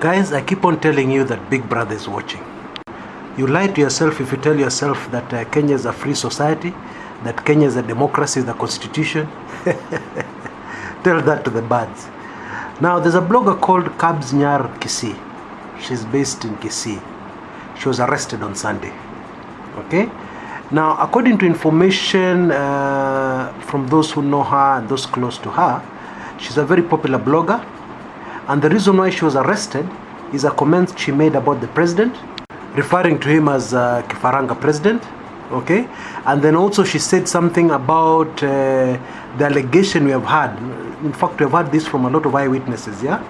Guys, I keep on telling you that Big Brother is watching. You lie to yourself if you tell yourself that Kenya is a free society, that Kenya is a democracy with a constitution. Tell that to the birds. Now, there's a blogger called Kabz Nyar Kisii. She's based in Kisii. She was arrested on Sunday. Okay? Now, according to information from those who know her and those close to her, she's a very popular blogger. And the reason why she was arrested is a comment she made about the president, referring to him as Kifaranga president. Okay? And then also she said something about the allegation we have had. In fact, we have had this from a lot of eyewitnesses, yeah?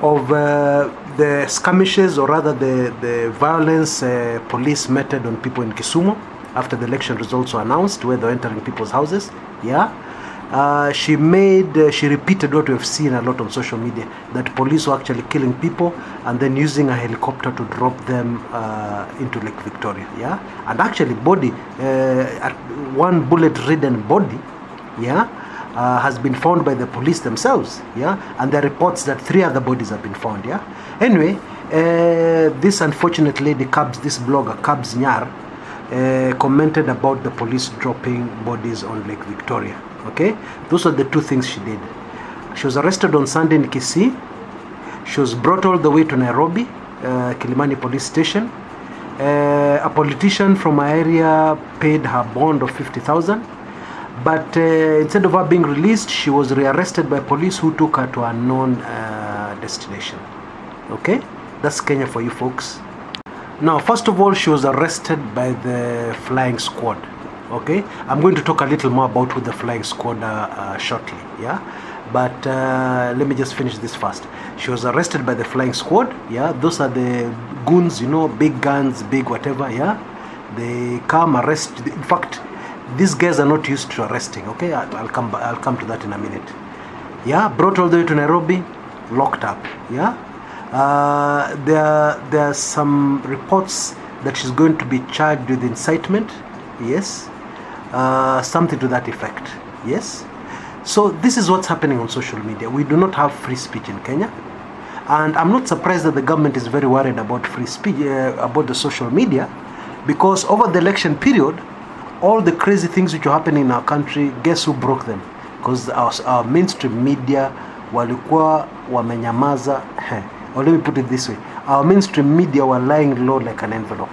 Of the skirmishes, or rather the violence police meted on people in Kisumu after the election results were announced, where they were entering people's houses, yeah? She repeated what we have seen a lot on social media, that police were actually killing people and then using a helicopter to drop them into Lake Victoria, yeah? And actually one bullet-ridden body, yeah, has been found by the police themselves, yeah? And there are reports that 3 other bodies have been found, yeah? Anyway, this unfortunate lady, this blogger, Kabz Nyar, commented about the police dropping bodies on Lake Victoria. Okay, those are the 2 things she did. She was arrested on Sunday in Kisii. She was brought all the way to Nairobi, Kilimani police station. A politician from our area paid her bond of 50,000. But instead of her being released, she was rearrested by police who took her to a known destination. Okay, that's Kenya for you folks. Now, first of all, she was arrested by the flying squad. Okay, I'm going to talk a little more about who the flying squad are shortly, yeah? But let me just finish this first. She was arrested by the flying squad, yeah? Those are the goons, you know, big guns, big whatever, yeah? They come arrest. In fact, these guys are not used to arresting, okay? I'll come to that in a minute. Yeah, brought all the way to Nairobi, locked up, yeah? There are some reports that she's going to be charged with incitement, yes? Something to that effect, yes? So this is what's happening on social media. We do not have free speech in Kenya, and I'm not surprised that the government is very worried about free speech, about the social media, because over the election period, all the crazy things which are happening in our country, guess who broke them? Because our mainstream media walikuwa wamenyamaza. Or let me put it this way, our mainstream media were lying low like an envelope.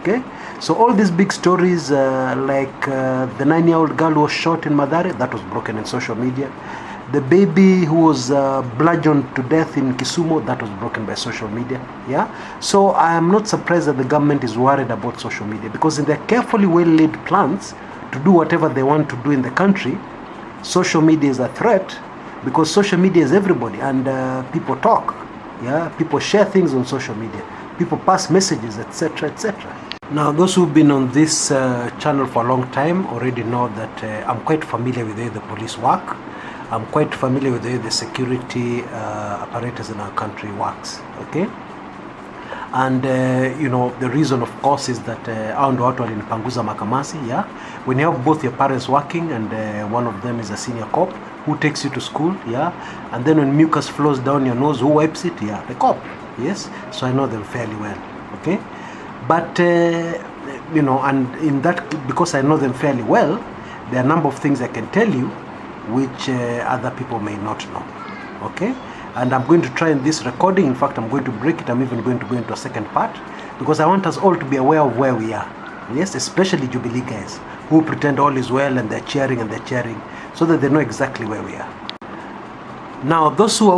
Okay? So all these big stories like the 9-year-old girl who was shot in Mathare, that was broken in social media. The baby who was bludgeoned to death in Kisumu, that was broken by social media. Yeah. So I am not surprised that the government is worried about social media, because in their carefully well-laid plans to do whatever they want to do in the country, social media is a threat, because social media is everybody, and people talk. Yeah. People share things on social media. People pass messages, etc., etc. Now, those who've been on this channel for a long time already know that I'm quite familiar with the way the police work. I'm quite familiar with the way the security apparatus in our country works, okay? And, you know, the reason, of course, is that watu walinipanguza makamasi, yeah? When you have both your parents working and one of them is a senior cop who takes you to school, yeah? And then when mucus flows down your nose, who wipes it? Yeah, the cop, yes? So I know them fairly well, okay? But, you know, and in that, because I know them fairly well, there are a number of things I can tell you which other people may not know, okay? And I'm going to try in this recording, in fact, I'm going to break it, I'm even going to go into a second part, because I want us all to be aware of where we are, yes, especially Jubilee guys, who pretend all is well and they're cheering, so that they know exactly where we are. Now, those who are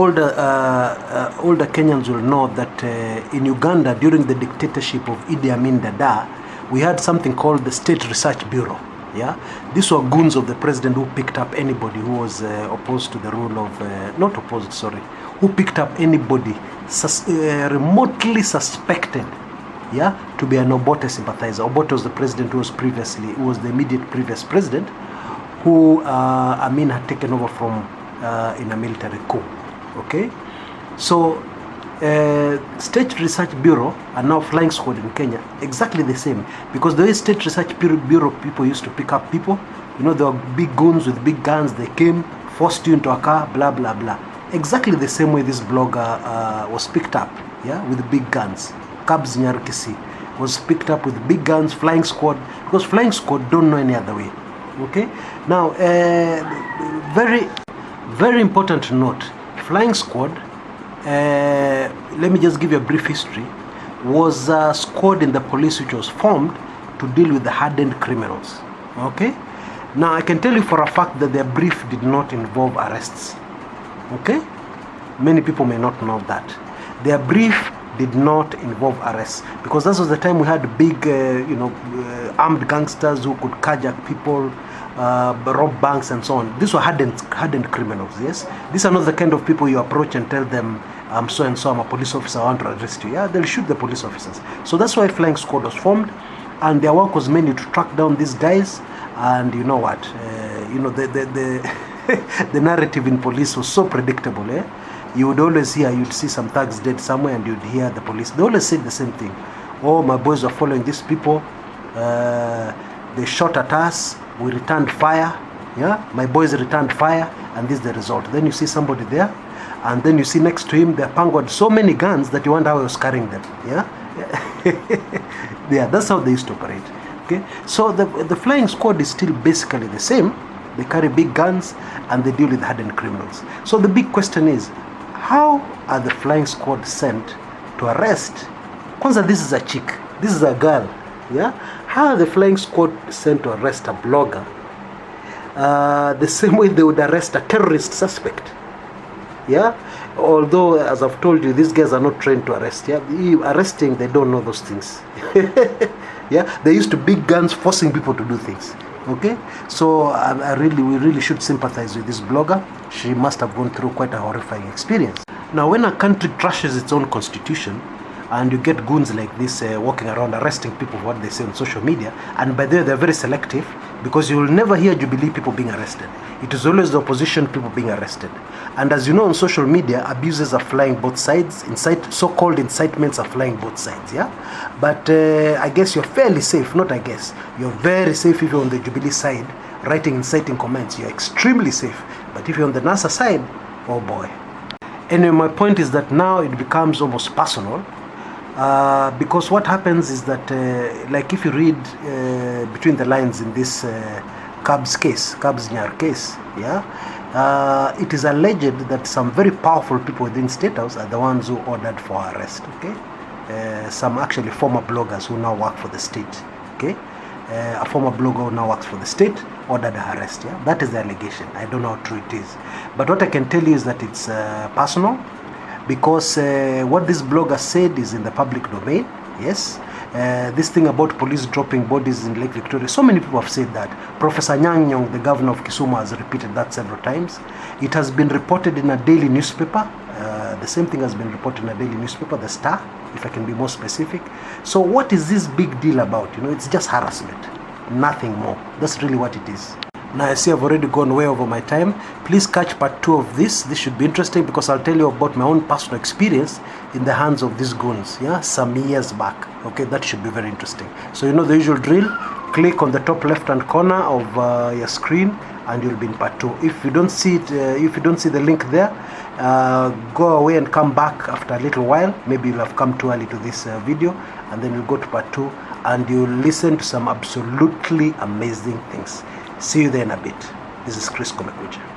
older Kenyans will know that in Uganda, during the dictatorship of Idi Amin Dada, we had something called the State Research Bureau. Yeah, these were goons of the president who picked up anybody who was opposed to the rule of, not opposed, sorry, who picked up anybody remotely suspected, yeah, to be an Obote sympathizer. Obote was the president who was the immediate previous president, who Amin had taken over from in a military coup. Okay, so State Research Bureau and now Flying Squad in Kenya, exactly the same, because the way State Research Bureau people used to pick up people, you know, they were big goons with big guns, they came, forced you into a car, blah blah blah. exactly the same way this blogger was picked up, yeah, with big guns. Kabz Nyar Kisii was picked up with big guns, flying squad, because flying squad don't know any other way. Okay, now very, very important to note, flying squad, let me just give you a brief history, was a squad in the police which was formed to deal with the hardened criminals. Okay, now I can tell you for a fact that their brief did not involve arrests. Okay, many people may not know that their brief did not involve arrests, because that was the time we had big armed gangsters who could carjack people, rob banks and so on. These were hardened criminals. Yes, these are not the kind of people you approach and tell them, I'm so and so, I'm a police officer, I want to arrest you. Yeah, they'll shoot the police officers. So that's why flying squad was formed, and their work was mainly to track down these guys. And you know what, the narrative in police was so predictable. You would always hear, you'd see some thugs dead somewhere, and you'd hear the police. They always said the same thing. Oh, my boys were following these people. They shot at us. We returned fire. Yeah, my boys returned fire, and this is the result. Then you see somebody there, and then you see next to him, they're pangoed so many guns that you wonder how he was carrying them. Yeah, yeah, that's how they used to operate. Okay, so the flying squad is still basically the same. They carry big guns and they deal with hardened criminals. So the big question is, how are the flying squad sent to arrest? Kwanza, this is a chick, this is a girl. Yeah, how are the flying squad sent to arrest a blogger? The same way they would arrest a terrorist suspect. Yeah, although as I've told you, these guys are not trained to arrest. Yeah, arresting, they don't know those things. Yeah, they used to big guns forcing people to do things. Okay, so we really should sympathize with this blogger. She must have gone through quite a horrifying experience. Now, when a country trashes its own constitution, and you get goons like this walking around arresting people for what they say on social media, and by the way, they're very selective, because you will never hear Jubilee people being arrested. It is always the opposition people being arrested. And as you know, on social media, abuses are flying both sides. So-called incitements are flying both sides. Yeah, but I guess you're fairly safe. Not I guess, you're very safe if you're on the Jubilee side, writing inciting comments. You're extremely safe. But if you're on the NASA side, oh boy. Anyway, my point is that now it becomes almost personal. Because what happens is that, like if you read between the lines in this Kabz Nyar case, yeah, it is alleged that some very powerful people within State House are the ones who ordered for her arrest. Okay, some actually former bloggers who now work for the state. Okay, a former blogger who now works for the state ordered her arrest. Yeah, that is the allegation. I don't know how true it is, but what I can tell you is that it's personal. Because what this blogger said is in the public domain. Yes, this thing about police dropping bodies in Lake Victoria, so many people have said that. Professor Nyang, the governor of Kisumu, has repeated that several times. It has been reported in a daily newspaper. The same thing has been reported in a daily newspaper, The Star, if I can be more specific. So what is this big deal about? It's just harassment, nothing more. That's really what it is. Now, I see I've already gone way over my time. Please catch part 2 of this. This should be interesting, because I'll tell you about my own personal experience in the hands of these goons, yeah, some years back. Okay, that should be very interesting. So you know the usual drill. Click on the top left-hand corner of your screen, and you'll be in part 2. If you don't see it, if you don't see the link there, go away and come back after a little while. Maybe you'll have come too early to this video, and then you'll go to part 2, and you'll listen to some absolutely amazing things. See you there in a bit. This is Chris Kumekucha.